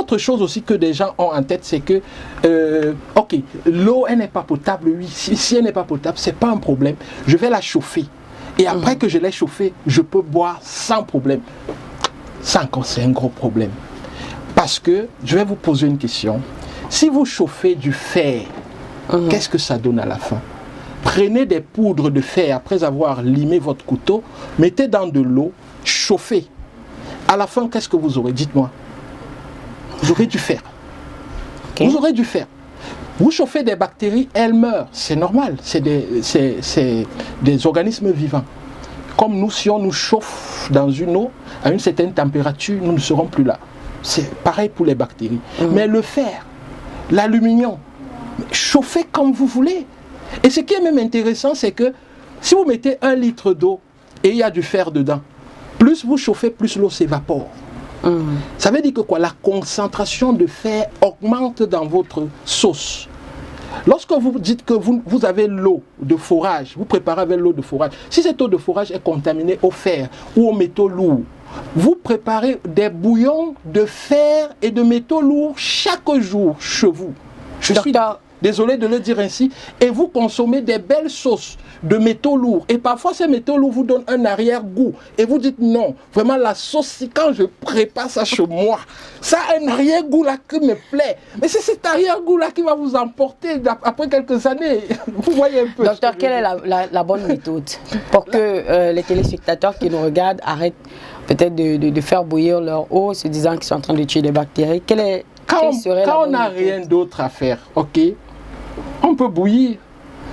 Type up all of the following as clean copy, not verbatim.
autre chose aussi que des gens ont en tête, c'est que, ok, l'eau, elle n'est pas potable, oui. Si elle n'est pas potable, c'est pas un problème. Je vais la chauffer. Et après que je l'ai chauffée, je peux boire sans problème. Ça encore, c'est un gros problème. Parce que, je vais vous poser une question. Si vous chauffez du fer, qu'est-ce que ça donne à la fin? Prenez des poudres de fer après avoir limé votre couteau, mettez dans de l'eau, chauffez. À la fin, qu'est-ce que vous aurez? Dites-moi. Vous aurez du fer. Vous aurez du fer. Vous chauffez des bactéries, elles meurent. C'est normal. C'est des organismes vivants. Comme nous, si on nous chauffe dans une eau, à une certaine température, nous ne serons plus là. C'est pareil pour les bactéries. Mais le fer, l'aluminium, chauffez comme vous voulez. Et ce qui est même intéressant, c'est que si vous mettez 1 litre d'eau et il y a du fer dedans, plus vous chauffez, plus l'eau s'évapore. Ça veut dire que quoi? La concentration de fer augmente dans votre sauce. Lorsque vous dites que vous avez l'eau de forage, vous préparez avec l'eau de forage, si cette eau de forage est contaminée au fer ou aux métaux lourds, vous préparez des bouillons de fer et de métaux lourds chaque jour chez vous. Je suis désolé de le dire ainsi. Et vous consommez des belles sauces de métaux lourds. Et parfois, ces métaux lourds vous donnent un arrière-goût. Et vous dites non, vraiment la sauce, quand je prépare ça chez moi, ça a un arrière-goût là qui me plaît. Mais c'est cet arrière-goût là qui va vous emporter après quelques années. Vous voyez un peu. Docteur, quelle est la bonne méthode pour que les téléspectateurs qui nous regardent arrêtent peut-être de faire bouillir leur eau se disant qu'ils sont en train de tuer les bactéries? Quand on n'a rien d'autre à faire, ok, on peut bouillir.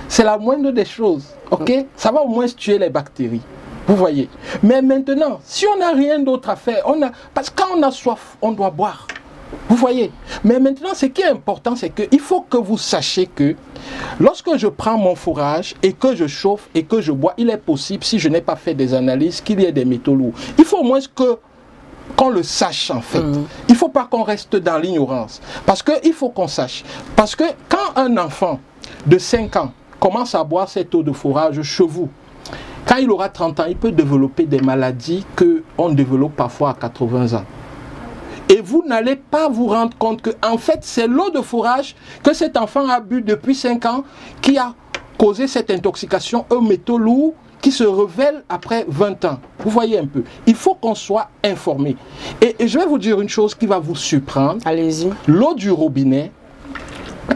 C'est la moindre des choses, ok? Ça va au moins tuer les bactéries. Vous voyez? Mais maintenant, si on n'a rien d'autre à faire, parce que quand on a soif, on doit boire. Vous voyez? Mais maintenant, ce qui est important, c'est qu'il faut que vous sachiez que lorsque je prends mon fourrage et que je chauffe et que je bois, il est possible, si je n'ai pas fait des analyses, qu'il y ait des métaux lourds. Il faut au moins qu'on le sache en fait. Il ne faut pas qu'on reste dans l'ignorance. Parce qu'il faut qu'on sache. Parce que quand un enfant de 5 ans commence à boire cette eau de fourrage chez vous, quand il aura 30 ans, il peut développer des maladies qu'on développe parfois à 80 ans. Et vous n'allez pas vous rendre compte que en fait, c'est l'eau de fourrage que cet enfant a bu depuis 5 ans qui a causé cette intoxication aux métaux lourds qui se révèle après 20 ans. Vous voyez un peu. Il faut qu'on soit informé. Et je vais vous dire une chose qui va vous surprendre. Allez-y. L'eau du robinet,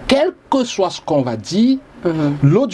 quel que soit ce qu'on va dire, l'eau